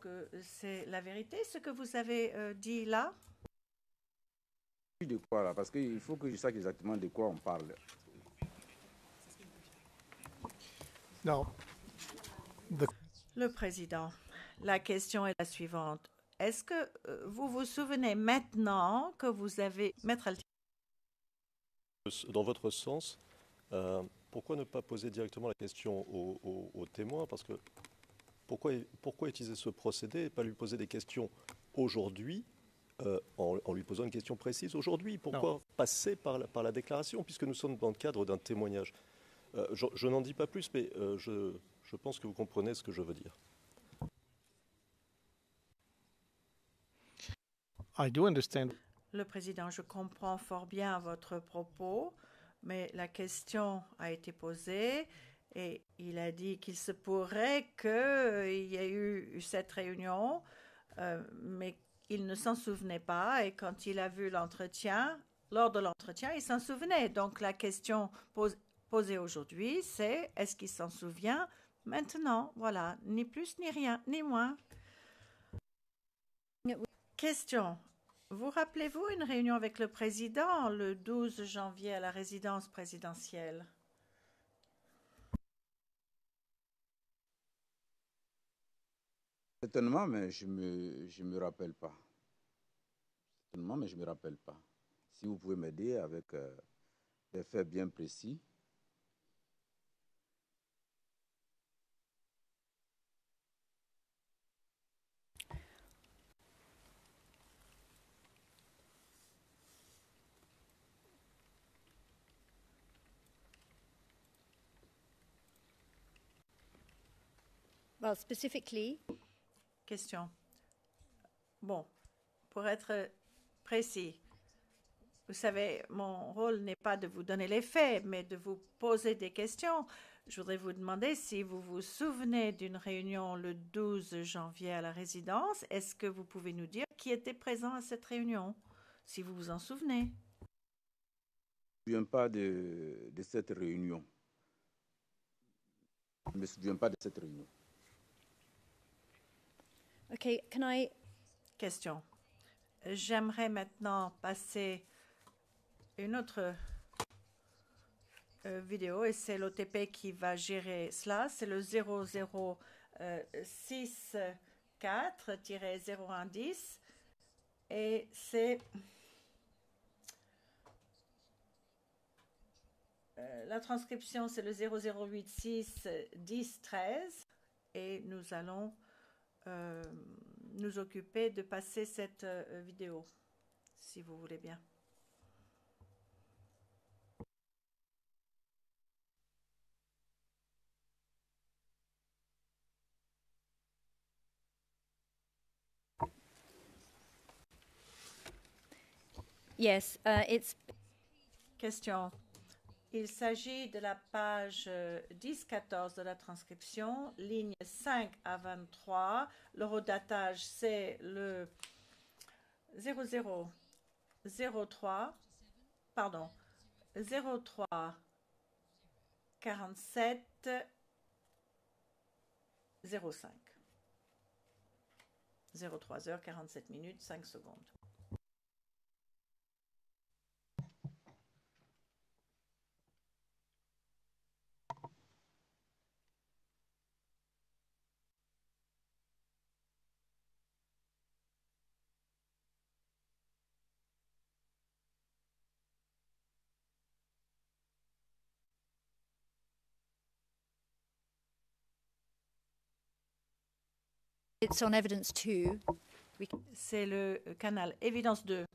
Que c'est la vérité, ce que vous avez dit là? De quoi là? Parce qu'il faut que je sache exactement de quoi on parle. No. Le président, la question est la suivante. Est-ce que vous vous souvenez maintenant que vous avez... Maître Altier. Dans votre sens, pourquoi ne pas poser directement la question aux témoins? Parce que pourquoi utiliser ce procédé et pas lui poser des questions aujourd'hui en lui posant une question précise aujourd'hui? Pourquoi passer par la déclaration puisque nous sommes dans le cadre d'un témoignage? Je n'en dis pas plus, mais je pense que vous comprenez ce que je veux dire. I do understand. Le président, je comprends fort bien votre propos, mais la question a été posée et il a dit qu'il se pourrait qu'il y ait eu cette réunion, mais il ne s'en souvenait pas. Et quand il a vu l'entretien, lors de l'entretien, il s'en souvenait. Donc la question posée aujourd'hui, c'est est-ce qu'il s'en souvient maintenant? Voilà, ni plus ni rien, ni moins. Question. Vous rappelez-vous une réunion avec le président le 12 janvier à la résidence présidentielle? Certainement, mais je me rappelle pas. Certainement, mais je me rappelle pas. Si vous pouvez m'aider avec des faits bien précis. Well, specifically. Question. Bon, pour être précis, vous savez, mon rôle n'est pas de vous donner les faits, mais de vous poser des questions. Je voudrais vous demander si vous vous souvenez d'une réunion le 12 janvier à la résidence. Est-ce que vous pouvez nous dire qui était présent à cette réunion, si vous vous en souvenez? Je ne me souviens pas de cette réunion. Je ne me souviens pas de cette réunion. Okay, can I... Question. J'aimerais maintenant passer une autre vidéo et c'est l'OTP qui va gérer cela. C'est le 0064-0110 et c'est la transcription, c'est le 0086 10 13 et nous allons nous occuper de passer cette vidéo, si vous voulez bien. Yes, it's... Question. Il s'agit de la page 10-14 de la transcription, ligne 5 à 23. L'horodatage, c'est le 0003, pardon, 03 47 05. 03 heures 47 minutes 5 secondes. It's on Evidence 2. C'est le canal Évidence 2.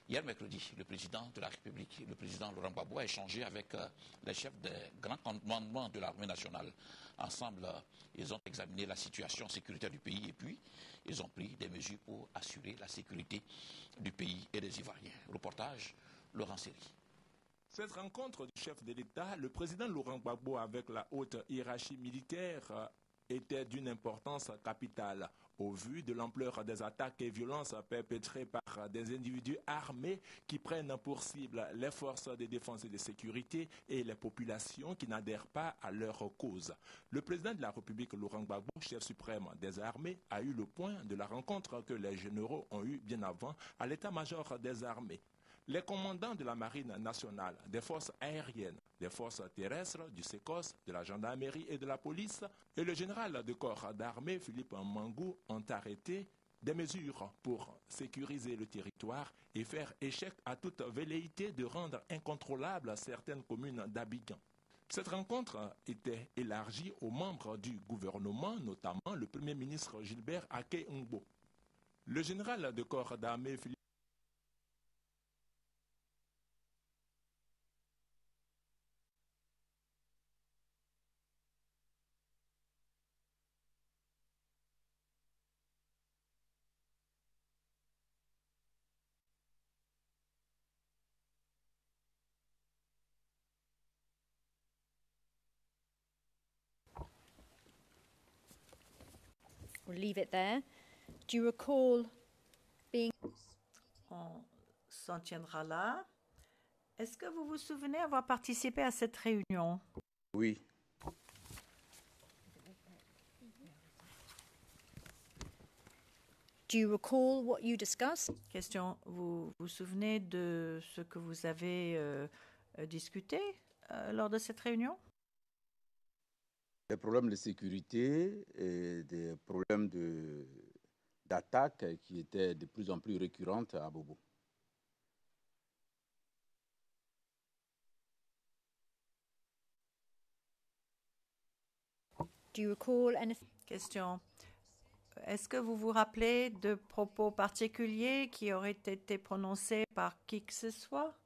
Hier mercredi, le président de la République, le président Laurent Gbagbo, a échangé avec les chefs des grands commandements de l'armée nationale. Ensemble, ils ont examiné la situation sécuritaire du pays et puis ils ont pris des mesures pour assurer la sécurité du pays et des Ivoiriens. Reportage, Laurent Seri. Cette rencontre du chef de l'État, le président Laurent Gbagbo avec la haute hiérarchie militaire était d'une importance capitale. Au vu de l'ampleur des attaques et violences perpétrées par des individus armés qui prennent pour cible les forces de défense et de sécurité et les populations qui n'adhèrent pas à leur cause. Le président de la République, Laurent Gbagbo, chef suprême des armées, a eu le point de la rencontre que les généraux ont eue bien avant à l'état-major des armées. Les commandants de la Marine nationale, des forces aériennes, des forces terrestres, du SECOS, de la gendarmerie et de la police, et le général de corps d'armée, Philippe Mangou, ont arrêté des mesures pour sécuriser le territoire et faire échec à toute velléité de rendre incontrôlables certaines communes d'Abidjan. Cette rencontre était élargie aux membres du gouvernement, notamment le Premier ministre Gilbert Aké-Ngbo. Le général de corps d'armée, Philippe We'll leave it there. Do you recall being... On s'en tiendra là. Est-ce que vous vous souvenez avoir participé à cette réunion? Oui. Do you recall what you discussed? Question, vous vous souvenez de ce que vous avez discuté lors de cette réunion? Des problèmes de sécurité et des problèmes d'attaque qui étaient de plus en plus récurrentes à Bobo. Do you recall anything? Question. Est-ce que vous vous rappelez de propos particuliers qui auraient été prononcés par qui que ce soit?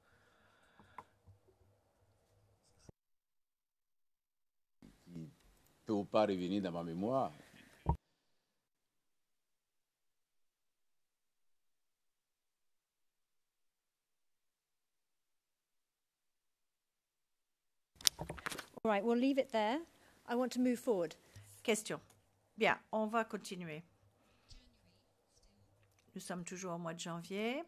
Qui ne peut pas revenir dans ma mémoire. All right, we'll leave it there. I want to move forward. Question. Bien, on va continuer. Nous sommes toujours au mois de janvier.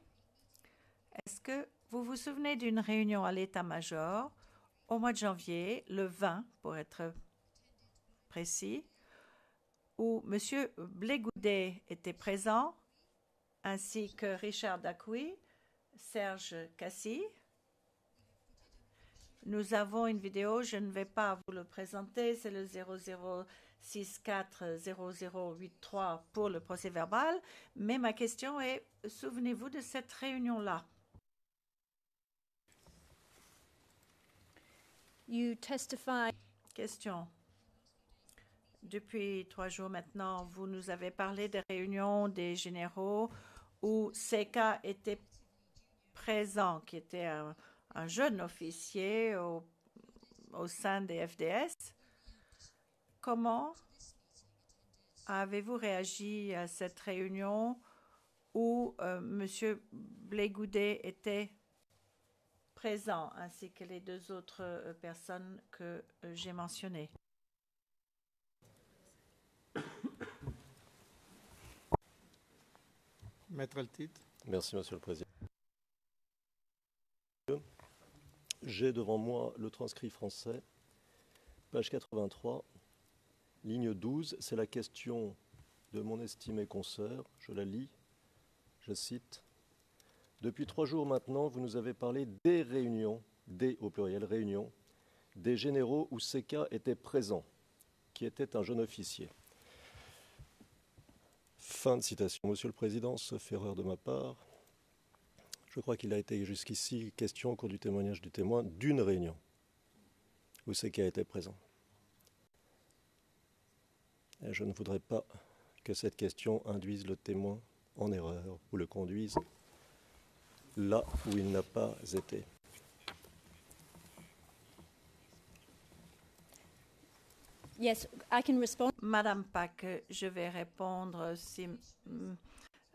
Est-ce que vous vous souvenez d'une réunion à l'état-major au mois de janvier, le 20 pour être précis, où M. Blégoudet était présent, ainsi que Richard Dacouy, Serge Cassi. Nous avons une vidéo, je ne vais pas vous le présenter, c'est le 00640083 pour le procès verbal, mais ma question est, souvenez-vous de cette réunion-là? You testify. Question. Depuis 3 jours maintenant, vous nous avez parlé des réunions des généraux où Seka était présent, qui était un jeune officier au sein des FDS. Comment avez-vous réagi à cette réunion où M. Blégoudet était présent, ainsi que les 2 autres personnes que j'ai mentionnées? Maître Altit. Merci, Monsieur le Président. J'ai devant moi le transcrit français, page 83, ligne 12. C'est la question de mon estimé consoeur. Je la lis. Je cite. Depuis 3 jours maintenant, vous nous avez parlé des réunions, des au pluriel réunions, des généraux où Seka était présent, qui était un jeune officier. Fin de citation. Monsieur le Président, sauf erreur de ma part, je crois qu'il a été jusqu'ici question, au cours du témoignage du témoin, d'une réunion où Seka était présent. Et je ne voudrais pas que cette question induise le témoin en erreur ou le conduise là où il n'a pas été. Yes, I can respond. Madame Pack, je vais répondre si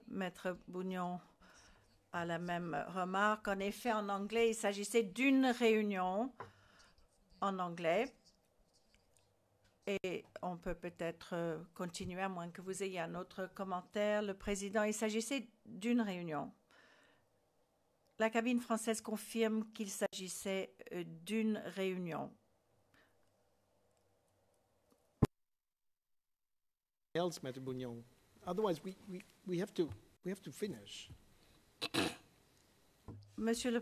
Maître Bougnon a la même remarque. En effet, en anglais, il s'agissait d'une réunion en anglais Et on peut peut-être continuer, à moins que vous ayez un autre commentaire. Le président, il s'agissait d'une réunion. La cabine française confirme qu'il s'agissait d'une réunion. Else, Maître Bougnon. Otherwise, we have to finish. Monsieur le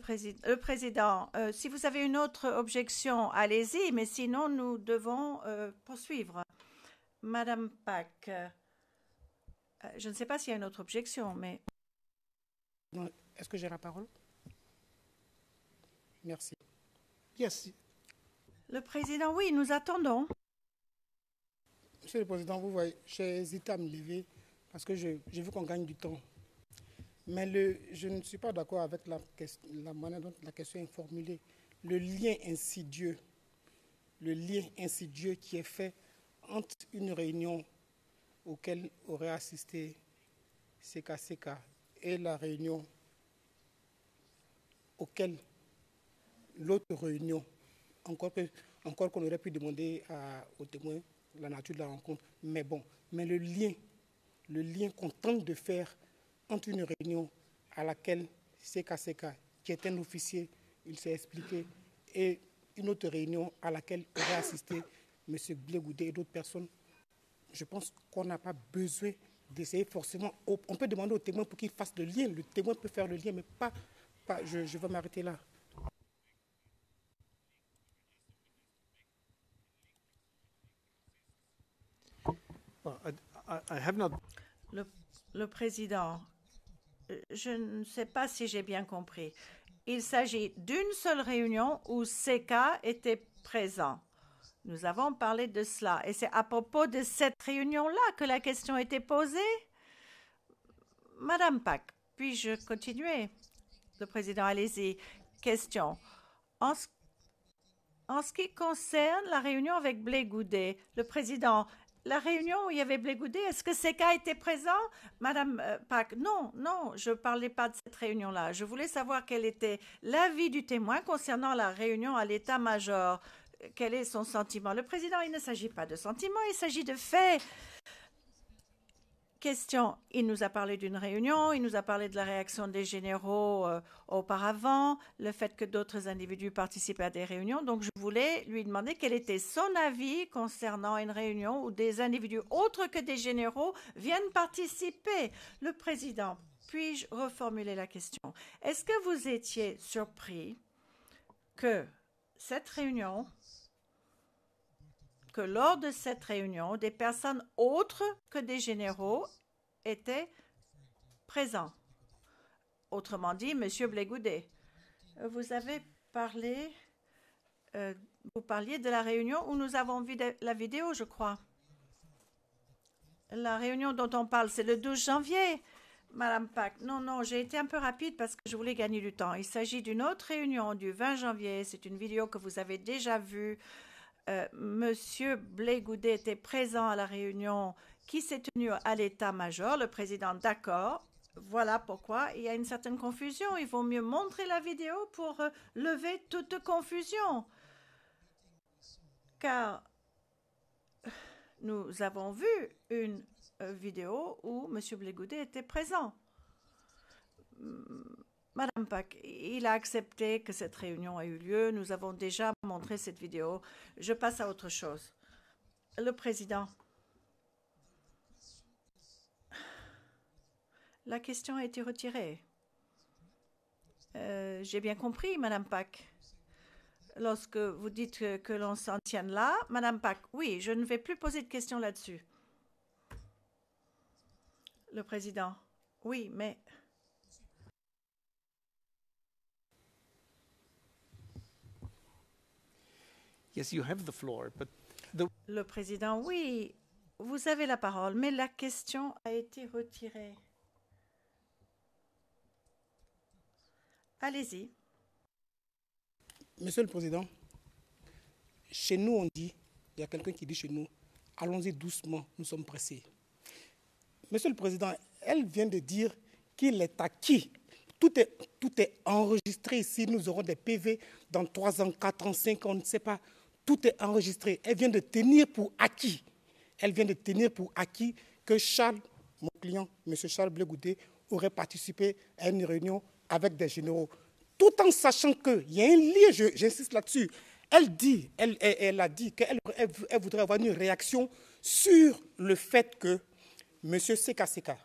Président, si vous avez une autre objection, allez-y, mais sinon, nous devons poursuivre. Madame Pack, je ne sais pas s'il y a une autre objection, mais... Est-ce que j'ai la parole? Merci. Yes. Le Président, oui, nous attendons. Monsieur le Président, vous voyez, j'ai hésité à me lever parce que j'ai vu qu'on gagne du temps. Mais je ne suis pas d'accord avec la manière dont la question est formulée. Le lien insidieux qui est fait entre une réunion auquel aurait assisté CKCK et la réunion auquel l'autre réunion, encore qu'on aurait pu demander aux témoins la nature de la rencontre, mais bon, mais le lien qu'on tente de faire entre une réunion à laquelle CKCK, qui est un officier, il s'est expliqué, et une autre réunion à laquelle aurait assisté M. Blé Goudé et d'autres personnes, je pense qu'on n'a pas besoin d'essayer forcément. On peut demander au témoin pour qu'il fasse le lien. Le témoin peut faire le lien, mais pas je vais m'arrêter là. Well, I have not. Le Président, je ne sais pas si j'ai bien compris. Il s'agit d'une seule réunion où CK était présent. Nous avons parlé de cela. Et c'est à propos de cette réunion-là que la question a été posée. Madame Pack, puis-je continuer? Le Président, allez-y. Question. En ce qui concerne la réunion avec Blé Goudé, le Président, la réunion où il y avait Blé Goudé, est-ce que CK était présent? Madame Pack, non, je ne parlais pas de cette réunion-là. Je voulais savoir quel était l'avis du témoin concernant la réunion à l'état-major. Quel est son sentiment? Le Président, il ne s'agit pas de sentiment, il s'agit de faits. Question, il nous a parlé d'une réunion, il nous a parlé de la réaction des généraux auparavant, le fait que d'autres individus participent à des réunions. Donc, je voulais lui demander quel était son avis concernant une réunion où des individus autres que des généraux viennent participer. Le Président, puis-je reformuler la question? Est-ce que vous étiez surpris que lors de cette réunion, des personnes autres que des génériaux étaient présents? Autrement dit, M. Blé Goudé, vous avez parlé, vous parliez de la réunion où nous avons vu la vidéo, je crois. La réunion dont on parle, c'est le 12 janvier. Madame Pack, non, j'ai été un peu rapide parce que je voulais gagner du temps. Il s'agit d'une autre réunion du 20 janvier. C'est une vidéo que vous avez déjà vue. Monsieur Blé Goudé était présent à la réunion qui s'est tenue à l'état-major. Le président, d'accord. Voilà pourquoi il y a une certaine confusion. Il vaut mieux montrer la vidéo pour lever toute confusion. Car nous avons vu une vidéo où M. Blé Goudé était présent. Madame Pack, il a accepté que cette réunion a eu lieu. Nous avons déjà montré cette vidéo. Je passe à autre chose. Le Président. La question a été retirée. J'ai bien compris, Madame Pack. Lorsque vous dites que l'on s'en tienne là, Madame Pack, oui, je ne vais plus poser de questions là-dessus. Le Président, oui, mais... Yes, you have the floor, but Le Président, oui, vous avez la parole, mais la question a été retirée. Allez-y. Monsieur le Président, chez nous, on dit, il y a quelqu'un qui dit chez nous, allons-y doucement, nous sommes pressés. Monsieur le Président, elle vient de dire qu'il est acquis. Tout est enregistré ici. Nous aurons des PV dans 3 ans, 4 ans, 5 ans, on ne sait pas. Tout est enregistré. Elle vient de tenir pour acquis. Elle vient de tenir pour acquis que Charles, mon client, M. Charles Blé Goudé, aurait participé à une réunion avec des généraux. Tout en sachant qu'il y a un lien, j'insiste là-dessus. Elle a dit qu'elle voudrait avoir une réaction sur le fait que M. Seka Seka,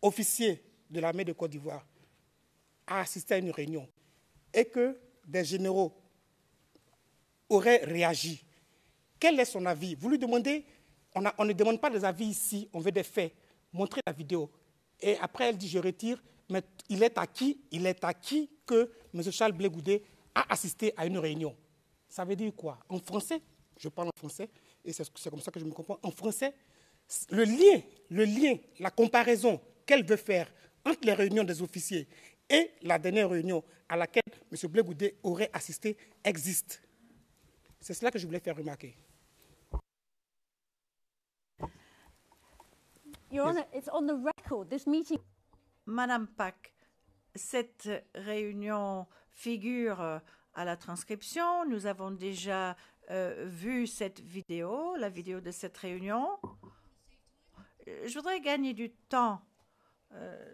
officier de l'armée de Côte d'Ivoire, a assisté à une réunion et que des généraux auraient réagi. Quel est son avis? Vous lui demandez, on ne demande pas des avis ici, on veut des faits. Montrez la vidéo. Et après, elle dit, je retire, mais il est acquis que M. Charles Blé Goudé a assisté à une réunion. Ça veut dire quoi? En français, je parle en français, et c'est comme ça que je me comprends. En français, le lien, la comparaison qu'elle veut faire entre les réunions des officiers et la dernière réunion à laquelle M. Blé Goudé aurait assisté existe. C'est cela que je voulais faire remarquer. Your Honour, it's on the record. This meeting. Madame Pack, cette réunion figure à la transcription. Nous avons déjà vu cette vidéo, la vidéo de cette réunion. Je voudrais gagner du temps,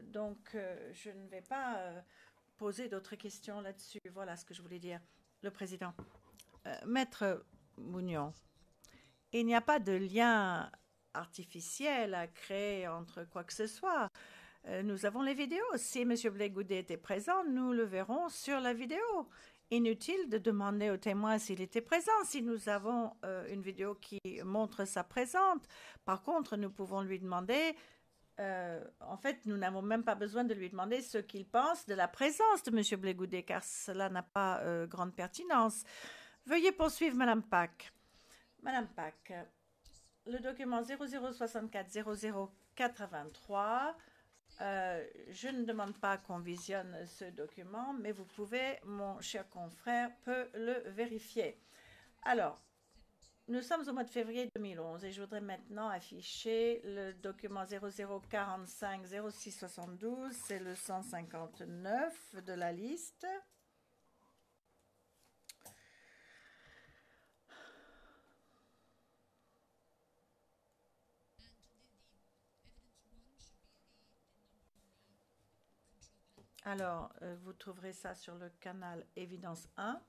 donc je ne vais pas poser d'autres questions là-dessus. Voilà ce que je voulais dire. Le Président. Maître Bougnon, il n'y a pas de lien artificiel à créer entre quoi que ce soit. Nous avons les vidéos. Si M. Blé Goudé était présent, nous le verrons sur la vidéo. Inutile de demander au témoin s'il était présent, si nous avons une vidéo qui montre sa présence. Par contre, nous pouvons lui demander, en fait, nous n'avons même pas besoin de lui demander ce qu'il pense de la présence de M. Blé Goudé, car cela n'a pas grande pertinence. Veuillez poursuivre, Madame Pack. Madame Pack, le document 0064-0083, je ne demande pas qu'on visionne ce document, mais vous pouvez, mon cher confrère, peut le vérifier. Alors, nous sommes au mois de février 2011 et je voudrais maintenant afficher le document 0045-0672, c'est le 159 de la liste. Alors, vous trouverez ça sur le canal Évidence 1.